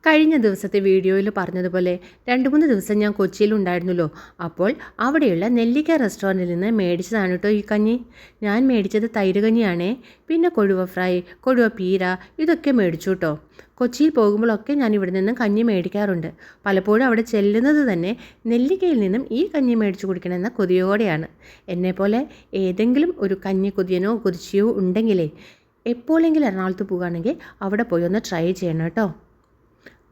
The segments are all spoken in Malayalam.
കഴിഞ്ഞ ദിവസത്തെ വീഡിയോയിൽ പറഞ്ഞതുപോലെ 2-3 ദിവസം ഞാൻ കൊച്ചിയിലുണ്ടായിരുന്നല്ലോ. അപ്പോൾ അവിടെയുള്ള നെല്ലിക്ക റെസ്റ്റോറൻറ്റിൽ നിന്ന് മേടിച്ചതാണ് കേട്ടോ ഈ കഞ്ഞി. ഞാൻ മേടിച്ചത് തൈര് കഞ്ഞിയാണേ. പിന്നെ കൊഴുവ ഫ്രൈ, കൊഴുവ പീര ഇതൊക്കെ മേടിച്ചു കേട്ടോ. കൊച്ചിയിൽ പോകുമ്പോഴൊക്കെ ഞാൻ ഇവിടെ നിന്ന് കഞ്ഞി മേടിക്കാറുണ്ട്. പലപ്പോഴും അവിടെ ചെല്ലുന്നത് തന്നെ നെല്ലിക്കയിൽ നിന്നും ഈ കഞ്ഞി മേടിച്ചു കുടിക്കണമെന്ന കൊതിയോടെയാണ്. എന്നെപ്പോലെ ഏതെങ്കിലും ഒരു കഞ്ഞി കൊതിയനോ കൊതിച്ചിയോ ഉണ്ടെങ്കിലേ എപ്പോഴെങ്കിലും എറണാകുളത്ത് പോകുകയാണെങ്കിൽ അവിടെ പോയി ഒന്ന് ട്രൈ ചെയ്യണം കേട്ടോ.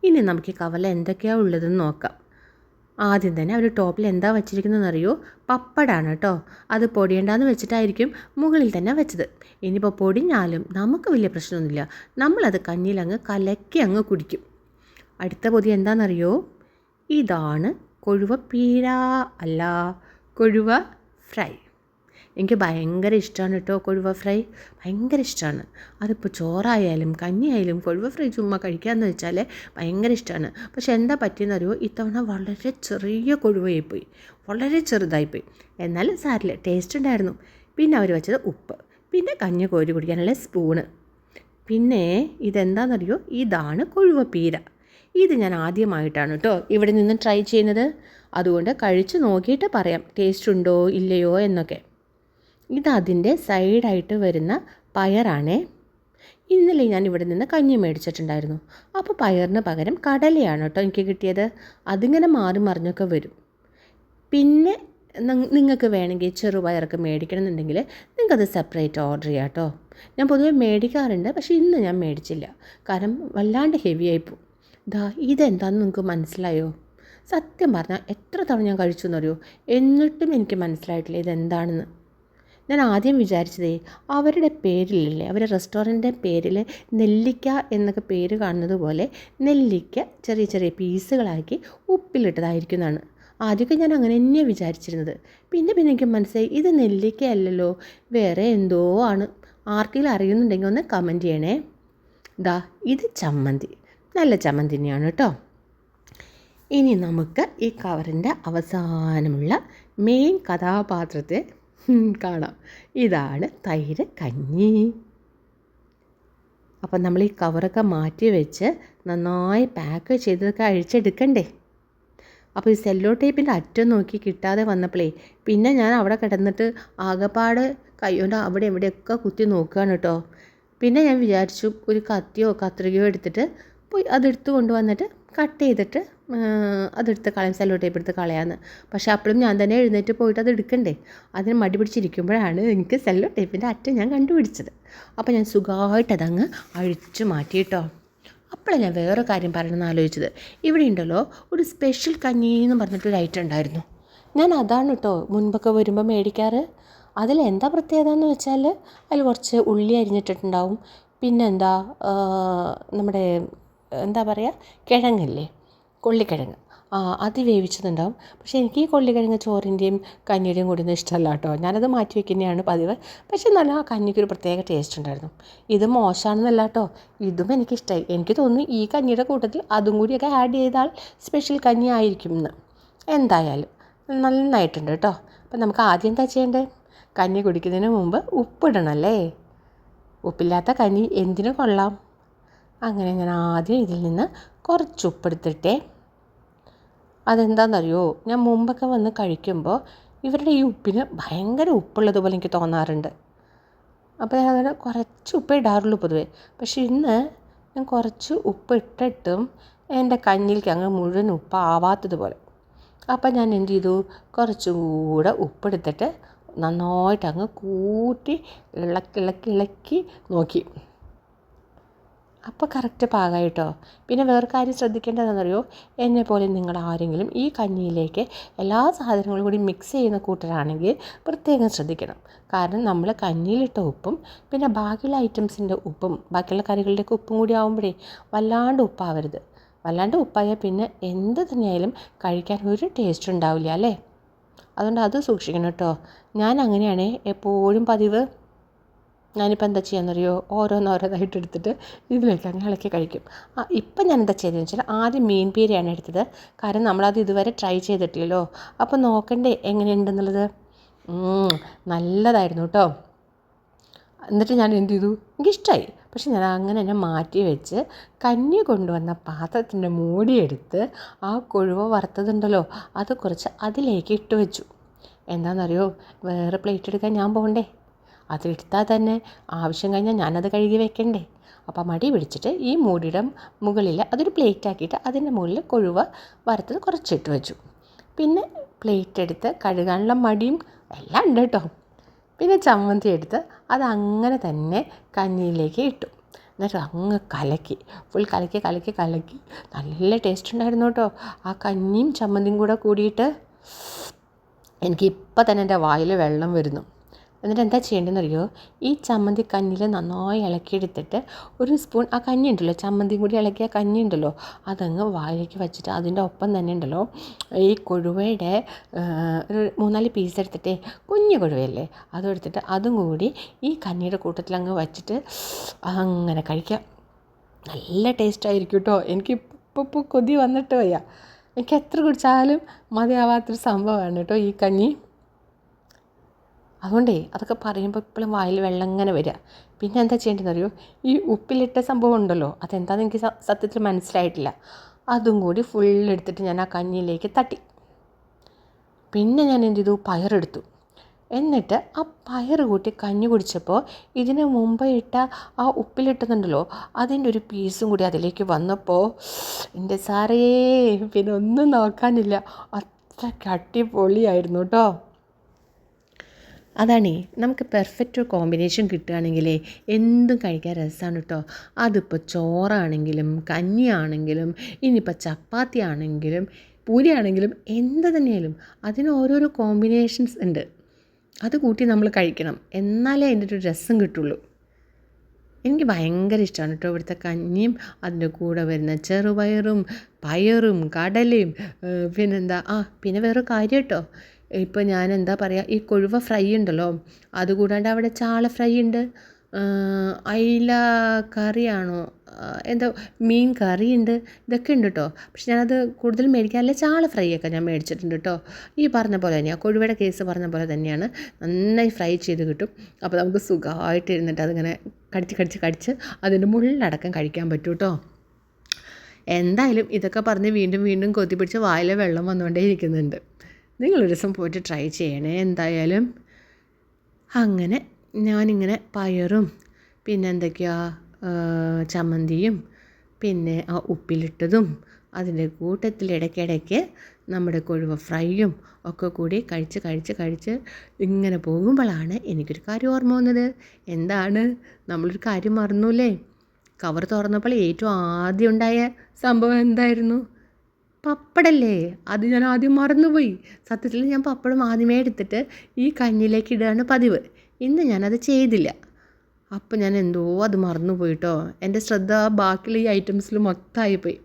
ഇനി നമുക്ക് ഈ കവറിൽ എന്തൊക്കെയാണ് ഉള്ളതെന്ന് നോക്കാം. ആദ്യം തന്നെ അവർ ടോപ്പിൽ എന്താ വച്ചിരിക്കുന്നതെന്ന് അറിയോ? പപ്പടാണ് കേട്ടോ. അത് പൊടിയണ്ടെന്ന് വെച്ചിട്ടായിരിക്കും മുകളിൽ തന്നെ വെച്ചത്. ഇനിയിപ്പോൾ പൊടിഞ്ഞാലും നമുക്ക് വലിയ പ്രശ്നമൊന്നുമില്ല. നമ്മളത് കഞ്ഞിയിൽ അങ്ങ് കലക്കി അങ്ങ് കുടിക്കും. അടുത്ത പൊതി എന്താണെന്നറിയോ? ഇതാണ് കൊഴുവ പീര അല്ല, കൊഴുവ ഫ്രൈ. എനിക്ക് ഭയങ്കര ഇഷ്ടമാണ് കേട്ടോ കൊഴുവ ഫ്രൈ, ഭയങ്കര ഇഷ്ടമാണ്. അതിപ്പോൾ ചോറായാലും കഞ്ഞിയായാലും കൊഴുവ ഫ്രൈ ചുമ്മാ കഴിക്കാമെന്ന് വെച്ചാൽ ഭയങ്കര ഇഷ്ടമാണ്. പക്ഷെ എന്താ പറ്റിയെന്നറിയോ? ഇത്തവണ വളരെ ചെറിയ കൊഴുവയായിപ്പോയി, വളരെ ചെറുതായിപ്പോയി. എന്നാലും സാരില്ല, ടേസ്റ്റ് ഉണ്ടായിരുന്നു. പിന്നെ അവർ വെച്ചത് ഉപ്പ്, പിന്നെ കഞ്ഞി കോരി കുടിക്കാനുള്ള സ്പൂണ്. പിന്നെ ഇതെന്താണെന്നറിയോ? ഇതാണ് കൊഴുവ പീര. ഇത് ഞാൻ ആദ്യമായിട്ടാണ് കേട്ടോ ഇവിടെ നിന്ന് ട്രൈ ചെയ്യുന്നത്. അതുകൊണ്ട് കഴിച്ച് നോക്കിയിട്ട് പറയാം ടേസ്റ്റ് ഉണ്ടോ ഇല്ലയോ എന്നൊക്കെ. ഇതതിൻ്റെ സൈഡായിട്ട് വരുന്ന പയറാണേ. ഇന്നലെ ഞാൻ ഇവിടെ നിന്ന് കഞ്ഞി മേടിച്ചിട്ടുണ്ടായിരുന്നു. അപ്പോൾ പയറിന് പകരം കടലയാണ് കേട്ടോ എനിക്ക് കിട്ടിയത്. അതിങ്ങനെ മാറി മറിഞ്ഞൊക്കെ വരും. പിന്നെ നിങ്ങൾക്ക് വേണമെങ്കിൽ ചെറുപയറൊക്കെ മേടിക്കണമെന്നുണ്ടെങ്കിൽ നിങ്ങൾക്കത് സെപ്പറേറ്റ് ഓർഡർ ചെയ്യാം കേട്ടോ. ഞാൻ പൊതുവെ മേടിക്കാറുണ്ട്, പക്ഷേ ഇന്ന് ഞാൻ മേടിച്ചില്ല. കാരണം വല്ലാണ്ട് ഹെവി ആയിപ്പോവും. ഇതെന്താണെന്ന് നിങ്ങൾക്ക് മനസ്സിലായോ? സത്യം പറഞ്ഞാൽ എത്ര തവണ ഞാൻ കഴിച്ചു എന്നറിയോ, എന്നിട്ടും എനിക്ക് മനസ്സിലായിട്ടില്ല ഇതെന്താണെന്ന്. ഞാൻ ആദ്യം വിചാരിച്ചതേ അവരുടെ പേരിലില്ലേ, അവരുടെ റെസ്റ്റോറൻറ്റിൻ്റെ പേരിൽ നെല്ലിക്ക എന്നൊക്കെ പേര് കാണുന്നത് പോലെ നെല്ലിക്ക ചെറിയ ചെറിയ പീസുകളാക്കി ഉപ്പിലിട്ടതായിരിക്കും എന്നാണ്. ആദ്യമൊക്കെ ഞാൻ അങ്ങനെ തന്നെയാണ് വിചാരിച്ചിരുന്നത്. പിന്നെ എനിക്ക് മനസ്സിലായി ഇത് നെല്ലിക്ക അല്ലല്ലോ, വേറെ എന്തോ ആണ്. ആർക്കെങ്കിലും അറിയുന്നുണ്ടെങ്കിൽ ഒന്ന് കമൻറ്റ് ചെയ്യണേ. ഇത് ചമ്മന്തി, നല്ല ചമ്മന്തി തന്നെയാണ് കേട്ടോ. ഇനി നമുക്ക് ഈ കവറിൻ്റെ അവസാനമുള്ള മെയിൻ കഥാപാത്രത്തെ കാണാം. ഇതാണ് തൈര് കഞ്ഞി. അപ്പം നമ്മൾ ഈ കവറൊക്കെ മാറ്റി വെച്ച് നന്നായി പാക്ക് ചെയ്തൊക്കെ അഴിച്ചെടുക്കണ്ടേ. അപ്പോൾ ഈ സെല്ലോ ടേപ്പിൻ്റെ അറ്റം നോക്കി കിട്ടാതെ വന്നപ്പോഴേ പിന്നെ ഞാൻ അവിടെ കിടന്നിട്ട് ആകെപ്പാട് കൈകൊണ്ട് അവിടെ ഇവിടെയൊക്കെ കുത്തി നോക്കുകയാണ് കേട്ടോ. പിന്നെ ഞാൻ വിചാരിച്ചു ഒരു കത്തിയോ കത്രികയോ എടുത്തിട്ട് പോയി അതെടുത്ത് കൊണ്ടുവന്നിട്ട് കട്ട് ചെയ്തിട്ട് അതെടുത്ത് കളയാം, സെല്ലോ ടേപ്പ് എടുത്ത് കളയാമെന്ന്. പക്ഷേ അപ്പോഴും ഞാൻ തന്നെ എഴുന്നേറ്റ് പോയിട്ട് അത് എടുക്കണ്ടേ. അതിന് മടി പിടിച്ചിരിക്കുമ്പോഴാണ് എനിക്ക് സെല്ലോ ടേപ്പിൻ്റെ അറ്റം ഞാൻ കണ്ടുപിടിച്ചത്. അപ്പോൾ ഞാൻ സുഖമായിട്ട് അതങ്ങ് അഴിച്ചു മാറ്റി കേട്ടോ. അപ്പോഴാണ് ഞാൻ വേറെ കാര്യം പറയണമെന്ന് ആലോചിച്ചത്. ഇവിടെ ഉണ്ടല്ലോ ഒരു സ്പെഷ്യൽ കഞ്ഞി എന്ന് പറഞ്ഞിട്ടൊരു ഐറ്റം ഉണ്ടായിരുന്നു. ഞാൻ അതാണ് കേട്ടോ മുൻപൊക്കെ വരുമ്പോൾ മേടിക്കാറ്. അതിലെന്താ പ്രത്യേകത എന്ന് വെച്ചാൽ അതിൽ കുറച്ച് ഉള്ളി അരിഞ്ഞിട്ടിട്ടുണ്ടാവും. പിന്നെന്താ നമ്മുടെ എന്താ പറയുക, കിഴങ്ങില്ലേ, കൊള്ളിക്കിഴങ്ങ്, അത് വേവിച്ചതുണ്ടാവും. പക്ഷേ എനിക്ക് ഈ കൊള്ളിക്കിഴങ്ങ് ചോറിൻ്റെയും കഞ്ഞിയുടെയും കൂടി ഒന്നും ഇഷ്ടമല്ല കേട്ടോ. ഞാനത് മാറ്റി വയ്ക്കുന്നതാണ് പതിവ്. പക്ഷേ നല്ല ആ കഞ്ഞിക്കൊരു പ്രത്യേക ടേസ്റ്റ് ഉണ്ടായിരുന്നു. ഇത് മോശമാണെന്നല്ല കേട്ടോ, ഇതും എനിക്കിഷ്ടമായി. എനിക്ക് തോന്നുന്നു ഈ കഞ്ഞിയുടെ കൂട്ടത്തിൽ അതും കൂടിയൊക്കെ ആഡ് ചെയ്താൽ സ്പെഷ്യൽ കഞ്ഞി ആയിരിക്കും എന്ന്. എന്തായാലും നന്നായിട്ടുണ്ട് കേട്ടോ. അപ്പം നമുക്ക് ആദ്യം എന്താ ചെയ്യേണ്ടത്? കഞ്ഞി കുടിക്കുന്നതിന് മുമ്പ് ഉപ്പിടണമല്ലേ. ഉപ്പില്ലാത്ത കഞ്ഞി എന്തിനു കൊള്ളാം. അങ്ങനെ ഞാൻ ആദ്യം ഇതിൽ നിന്ന് കുറച്ച് ഉപ്പെടുത്തിട്ടേ. അതെന്താണെന്നറിയോ, ഞാൻ മുമ്പൊക്കെ വന്ന് കഴിക്കുമ്പോൾ ഇവരുടെ ഈ ഉപ്പിന് ഭയങ്കര ഉപ്പുള്ളതുപോലെ എനിക്ക് തോന്നാറുണ്ട്. അപ്പോൾ ഞാൻ അങ്ങനെ കുറച്ച് ഉപ്പ് ഇടാറുള്ളൂ പൊതുവേ. പക്ഷേ ഇന്ന് ഞാൻ കുറച്ച് ഉപ്പ് ഇട്ടിട്ടും എൻ്റെ കഞ്ഞിലേക്ക് അങ്ങ് മുഴുവൻ ഉപ്പാവാത്തതുപോലെ. അപ്പം ഞാൻ എന്ത് ചെയ്തു, കുറച്ചും കൂടെ ഉപ്പെടുത്തിട്ട് നന്നായിട്ട് അങ്ങ് കൂട്ടി ഇളക്കി നോക്കി. അപ്പോൾ കറക്റ്റ് പാകമായിട്ടോ. പിന്നെ വേറെ കാര്യം ശ്രദ്ധിക്കേണ്ടതെന്നറിയോ, എന്നെപ്പോലെ നിങ്ങൾ ആരെങ്കിലും ഈ കഞ്ഞിയിലേക്ക് എല്ലാ സാധനങ്ങളും കൂടി മിക്സ് ചെയ്യുന്ന കൂട്ടരാണെങ്കിൽ പ്രത്യേകം ശ്രദ്ധിക്കണം. കാരണം നമ്മൾ കഞ്ഞിയിലിട്ട ഉപ്പും പിന്നെ ബാക്കിയുള്ള ഐറ്റംസിൻ്റെ ഉപ്പും ബാക്കിയുള്ള കറികളുടെയൊക്കെ ഉപ്പും കൂടി ആകുമ്പോഴേ വല്ലാണ്ട് ഉപ്പാവരുത്. വല്ലാണ്ട് ഉപ്പായാൽ പിന്നെ എന്ത് തന്നെയായാലും കഴിക്കാൻ ഒരു ടേസ്റ്റ് ഉണ്ടാവില്ല അല്ലേ. അതുകൊണ്ട് അത് സൂക്ഷിക്കണം കേട്ടോ. ഞാൻ അങ്ങനെയാണേ എപ്പോഴും പതിവ്. ഞാനിപ്പോൾ എന്താ ചെയ്യാമെന്നറിയോ, ഓരോന്നോരോന്നായിട്ട് എടുത്തിട്ട് ഇതിലേക്ക് അങ്ങ് ഇളക്കി കഴിക്കും. ഇപ്പം ഞാൻ എന്താ ചെയ്തതെന്ന് വെച്ചാൽ ആദ്യം മീൻ പീരയാണ് എടുത്തത്. കാരണം നമ്മളത് ഇതുവരെ ട്രൈ ചെയ്തിട്ടില്ലല്ലോ. അപ്പോൾ നോക്കണ്ടേ എങ്ങനെയുണ്ടെന്നുള്ളത്. നല്ലതായിരുന്നു കേട്ടോ. എന്നിട്ട് ഞാൻ എന്ത് ചെയ്തു, എനിക്കിഷ്ടമായി. പക്ഷെ ഞാൻ അങ്ങനെ തന്നെ മാറ്റി വെച്ച് കഞ്ഞി കൊണ്ടുവന്ന പാത്രത്തിൻ്റെ മൂടിയെടുത്ത് ആ കൊഴുവ വറുത്തതുണ്ടല്ലോ അത് കുറച്ച് അതിലേക്ക് ഇട്ട് വെച്ചു. എന്താണെന്നറിയോ, വേറെ പ്ലേറ്റ് എടുക്കാൻ ഞാൻ പോകണ്ടേ, അതെടുത്താൽ തന്നെ ആവശ്യം കഴിഞ്ഞാൽ ഞാനത് കഴുകി വെക്കണ്ടേ. അപ്പോൾ മടി പിടിച്ചിട്ട് ഈ മൂടിയുടെ മുകളിൽ അതൊരു പ്ലേറ്റ് ആക്കിയിട്ട് അതിൻ്റെ മുകളിൽ കൊഴുവ വറുത്തത് കുറച്ചിട്ട് വെച്ചു. പിന്നെ പ്ലേറ്റ് എടുത്ത് കഴുകാനുള്ള മടിയും എല്ലാം ഉണ്ട് കേട്ടോ. പിന്നെ ചമ്മന്തി എടുത്ത് അത് അങ്ങനെ തന്നെ കഞ്ഞിയിലേക്ക് ഇട്ടു. എന്നിട്ട് അങ്ങ് കലക്കി, ഫുൾ കലക്കി കലക്കി കലക്കി. നല്ല ടേസ്റ്റ് ഉണ്ടായിരുന്നു കേട്ടോ. ആ കഞ്ഞിയും ചമ്മന്തിയും കൂടെ കൂടിയിട്ട് എനിക്കിപ്പോൾ തന്നെ എൻ്റെ വായിൽ വെള്ളം വരുന്നു. എന്നിട്ട് എന്താ ചെയ്യേണ്ടതെന്നറിയോ, ഈ ചമ്മന്തി കഞ്ഞിയിൽ നന്നായി ഇളക്കിയെടുത്തിട്ട് ഒരു സ്പൂൺ ആ കഞ്ഞി ഉണ്ടല്ലോ, ചമ്മന്തിയും കൂടി ഇളക്കിയ കഞ്ഞി ഉണ്ടല്ലോ, അതങ്ങ് വായിലേക്ക് വെച്ചിട്ട് അതിൻ്റെ ഒപ്പം തന്നെ ഉണ്ടല്ലോ ഈ കൊഴുവയുടെ ഒരു 3-4 പീസ് എടുത്തിട്ട്, കുഞ്ഞു കൊഴുവയല്ലേ, അതും എടുത്തിട്ട് അതും കൂടി ഈ കഞ്ഞിയുടെ കൂട്ടത്തിൽ അങ്ങ് വച്ചിട്ട് അങ്ങനെ കഴിക്കാം. നല്ല ടേസ്റ്റായിരിക്കും കേട്ടോ. എനിക്ക് ഇപ്പോൾ കൊതി വന്നിട്ട് വയ്യ. എനിക്ക് എത്ര കുടിച്ചാലും മതിയാവാത്തൊരു സംഭവമാണ് കേട്ടോ ഈ കഞ്ഞി. അതുകൊണ്ടേ അതൊക്കെ പറയുമ്പോൾ ഇപ്പോഴും വായിൽ വെള്ളം ഇങ്ങനെ വരിക. പിന്നെ എന്താ ചെയ്യേണ്ടതെന്നറിയോ, ഈ ഉപ്പിലിട്ട സംഭവം ഉണ്ടല്ലോ, അതെന്താണെന്ന് എനിക്ക് സത്യത്തിൽ മനസ്സിലായിട്ടില്ല. അതും കൂടി ഫുള്ളെടുത്തിട്ട് ഞാൻ ആ കഞ്ഞിയിലേക്ക് തട്ടി. പിന്നെ ഞാൻ എന്ത് ചെയ്തു, പയറെടുത്തു. എന്നിട്ട് ആ പയർ കൂട്ടി കഞ്ഞി കുടിച്ചപ്പോൾ ഇതിന് മുമ്പ് ഇട്ട ആ ഉപ്പിലിട്ടുന്നുണ്ടല്ലോ അതിൻ്റെ ഒരു പീസും കൂടി അതിലേക്ക് വന്നപ്പോൾ എൻ്റെ സാറേ പിന്നെ ഒന്നും നോക്കാനില്ല, അത്രയ്ക്ക് അടിപൊളിയായിരുന്നു കേട്ടോ. അതാണേ, നമുക്ക് പെർഫെക്റ്റ് കോമ്പിനേഷൻ കിട്ടുകയാണെങ്കിലേ എന്തും കഴിക്കാൻ രസമാണ് കേട്ടോ. അതിപ്പോൾ ചോറാണെങ്കിലും കഞ്ഞിയാണെങ്കിലും ഇനിയിപ്പോൾ ചപ്പാത്തി ആണെങ്കിലും പൂരി ആണെങ്കിലും എന്ത് തന്നെയായാലും അതിന് ഓരോരോ കോമ്പിനേഷൻസ് ഉണ്ട്. അത് കൂട്ടി നമ്മൾ കഴിക്കണം, എന്നാലേ അതിൻ്റെ ഒരു രസം കിട്ടുള്ളൂ. എനിക്ക് ഭയങ്കര ഇഷ്ടമാണ് കേട്ടോ ഇവിടുത്തെ കഞ്ഞിയും അതിൻ്റെ കൂടെ വരുന്ന ചെറുപയറും പയറും കടലയും. പിന്നെന്താ പിന്നെ വേറെ കാര്യം കേട്ടോ, ഇപ്പോൾ ഞാൻ എന്താ പറയുക, ഈ കൊഴുവ ഫ്രൈ ഉണ്ടല്ലോ, അതുകൂടാണ്ട് അവിടെ ചാള ഫ്രൈ ഉണ്ട്, അയില കറിയാണോ എന്തോ മീൻ കറിയുണ്ട്, ഇതൊക്കെ ഉണ്ട് കേട്ടോ. പക്ഷെ ഞാനത് കൂടുതൽ മേടിക്കാറില്ല. ചാള ഫ്രൈ ഒക്കെ ഞാൻ മേടിച്ചിട്ടുണ്ട് കേട്ടോ. ഈ പറഞ്ഞ പോലെ തന്നെയാണ്, കൊഴുവയുടെ കേസ് പറഞ്ഞ പോലെ തന്നെയാണ്, നന്നായി ഫ്രൈ ചെയ്ത് കിട്ടും. അപ്പോൾ നമുക്ക് സുഖമായിട്ട് ഇരുന്നിട്ട് അതിങ്ങനെ കടിച്ച് അതിൻ്റെ മുള്ളടക്കം കഴിക്കാൻ പറ്റും കേട്ടോ. എന്തായാലും ഇതൊക്കെ പറഞ്ഞ് വീണ്ടും വീണ്ടും കൊത്തി പിടിച്ച് വായിലെ വെള്ളം വന്നുകൊണ്ടേ ഇരിക്കുന്നുണ്ട്. നിങ്ങളൊരു ദിവസം പോയിട്ട് ട്രൈ ചെയ്യണേ എന്തായാലും. അങ്ങനെ ഞാനിങ്ങനെ പയറും പിന്നെ എന്തൊക്കെയാ ചമ്മന്തിയും പിന്നെ ആ ഉപ്പിലിട്ടതും അതിൻ്റെ കൂട്ടത്തിൽ ഇടയ്ക്കിടയ്ക്ക് നമ്മുടെ കൊഴുവ ഫ്രൈയും ഒക്കെ കൂടി കഴിച്ച് ഇങ്ങനെ പോകുമ്പോഴാണ് എനിക്കൊരു കാര്യം ഓർമ്മ വന്നത്. എന്താണ്, നമ്മളൊരു കാര്യം മറന്നൂല്ലേ? കവർ തുറന്നപ്പോൾ ഏറ്റവും ആദ്യം ഉണ്ടായ സംഭവം എന്തായിരുന്നു? പപ്പടല്ലേ. അത് ഞാൻ ആദ്യം മറന്നുപോയി. സത്യത്തിൽ ഞാൻ പപ്പടം ആദ്യമേ എടുത്തിട്ട് ഈ കഞ്ഞിയിലേക്ക് ഇടുകയാണ് പതിവ്. ഇന്ന് ഞാനത് ചെയ്തില്ല. അപ്പോൾ ഞാൻ എന്തോ അത് മറന്നുപോയിട്ടോ. എൻ്റെ ശ്രദ്ധ ബാക്കിയുള്ള ഈ ഐറ്റംസിൽ മൊത്തമായിപ്പോയി.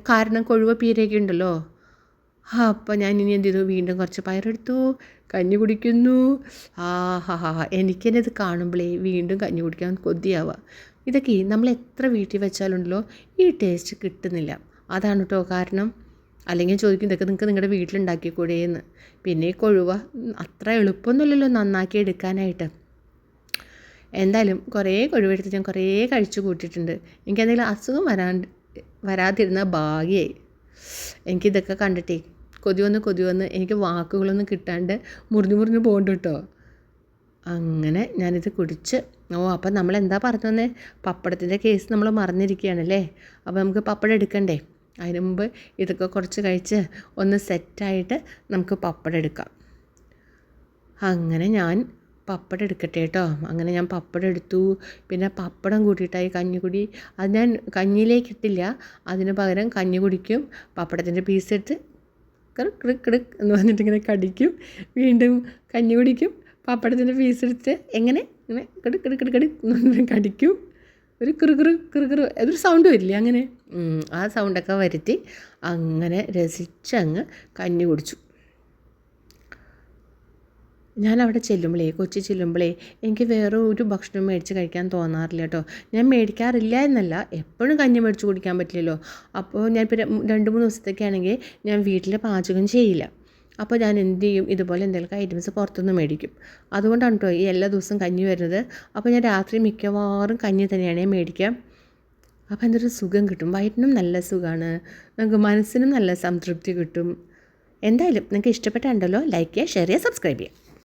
കാരണം കൊഴുവ പീരയൊക്കെ ഉണ്ടല്ലോ. അപ്പോൾ ഞാൻ ഇനി എന്ത് ചെയ്തു, വീണ്ടും കുറച്ച് പയറെടുത്തു, കഞ്ഞി കുടിക്കുന്നു. എനിക്കെന്നെ ഇത് കാണുമ്പോഴേ വീണ്ടും കഞ്ഞി കുടിക്കാൻ കൊതിയാവുക. ഇതൊക്കെ നമ്മൾ എത്ര വീട്ടിൽ വെച്ചാലുണ്ടല്ലോ ഈ ടേസ്റ്റ് കിട്ടുന്നില്ല. അതാണ് കേട്ടോ കാരണം. അല്ലെങ്കിൽ ചോദിക്കും ഇതൊക്കെ നിങ്ങൾക്ക് നിങ്ങളുടെ വീട്ടിലുണ്ടാക്കിക്കൂടെയെന്ന്. പിന്നെ ഈ കൊഴുവ അത്ര എളുപ്പമൊന്നുമില്ലല്ലോ നന്നാക്കി എടുക്കാനായിട്ട്. എന്തായാലും കുറേ കൊഴുവെടുത്ത് ഞാൻ കുറേ കഴിച്ചു കൂട്ടിയിട്ടുണ്ട്. എനിക്കെന്തെങ്കിലും അസുഖം വരാതിരുന്ന ഭാഗ്യമായി. എനിക്കിതൊക്കെ കണ്ടിട്ടേ കൊതി വന്ന് എനിക്ക് വാക്കുകളൊന്നും കിട്ടാണ്ട് മുറിഞ്ഞു പോകുന്നുണ്ട് കേട്ടോ. അങ്ങനെ ഞാനിത് കുടിച്ച്. അപ്പം നമ്മളെന്താ പറഞ്ഞു തന്നെ, പപ്പടത്തിൻ്റെ കേസ് നമ്മൾ മറന്നിരിക്കുകയാണല്ലേ. അപ്പോൾ നമുക്ക് പപ്പടം എടുക്കണ്ടേ. അതിന് മുമ്പ് ഇതൊക്കെ കുറച്ച് കഴിച്ച് ഒന്ന് സെറ്റായിട്ട് നമുക്ക് പപ്പടം എടുക്കാം. അങ്ങനെ ഞാൻ പപ്പടം എടുക്കട്ടെ കേട്ടോ. അങ്ങനെ ഞാൻ പപ്പടം എടുത്തു. പിന്നെ പപ്പടം കൂട്ടിയിട്ടായി കഞ്ഞിക്കുടി. അത് ഞാൻ കഞ്ഞിയിലേക്ക് ഇട്ടില്ല, അതിന് പകരം കഞ്ഞി കുടിക്കും, പപ്പടത്തിൻ്റെ പീസ് എടുത്ത് കിടുക്ക് എന്ന് പറഞ്ഞിട്ടിങ്ങനെ കടിക്കും, വീണ്ടും കഞ്ഞി കുടിക്കും, പപ്പടത്തിൻ്റെ പീസ് എടുത്ത് ഇങ്ങനെ കിടുക്ക് കടിക്കും. ഒരു കിറുകിറു അതൊരു സൗണ്ട് വരില്ലേ, അങ്ങനെ ആ സൗണ്ടൊക്കെ വരുത്തി അങ്ങനെ രസിച്ചങ്ങ് കഞ്ഞി കുടിച്ചു. ഞാനവിടെ കൊച്ചി ചെല്ലുമ്പോഴേ എനിക്ക് വേറെ ഒരു ഭക്ഷണം മേടിച്ച് കഴിക്കാൻ തോന്നാറില്ല കേട്ടോ. ഞാൻ മേടിക്കാറില്ല എന്നല്ല, എപ്പോഴും കഞ്ഞി മേടിച്ച് കുടിക്കാൻ പറ്റില്ലല്ലോ. അപ്പോൾ ഞാൻ ഇപ്പോൾ 2-3 ദിവസത്തേക്കാണെങ്കിൽ ഞാൻ വീട്ടിൽ പാചകം ചെയ്യില്ല. അപ്പോൾ ഞാൻ എന്ത് ചെയ്യും, ഇതുപോലെ എന്തെങ്കിലും ഐറ്റംസ് പുറത്തുനിന്ന് മേടിക്കും. അതുകൊണ്ടാണ് കേട്ടോ ഈ എല്ലാ ദിവസവും കഞ്ഞി വരുന്നത്. അപ്പോൾ ഞാൻ രാത്രി മിക്കവാറും കഞ്ഞി തന്നെയാണ് മേടിക്കുക. അപ്പോൾ എന്തൊരു സുഖം കിട്ടും, വയറ്റിനും നല്ല സുഖമാണ്, നമുക്ക് മനസ്സിനും നല്ല സംതൃപ്തി കിട്ടും. എന്തായാലും നിങ്ങൾക്ക് ഇഷ്ടപ്പെട്ടുണ്ടല്ലോ, ലൈക്ക് ചെയ്യുക, ഷെയർ ചെയ്യുക, സബ്സ്ക്രൈബ് ചെയ്യുക.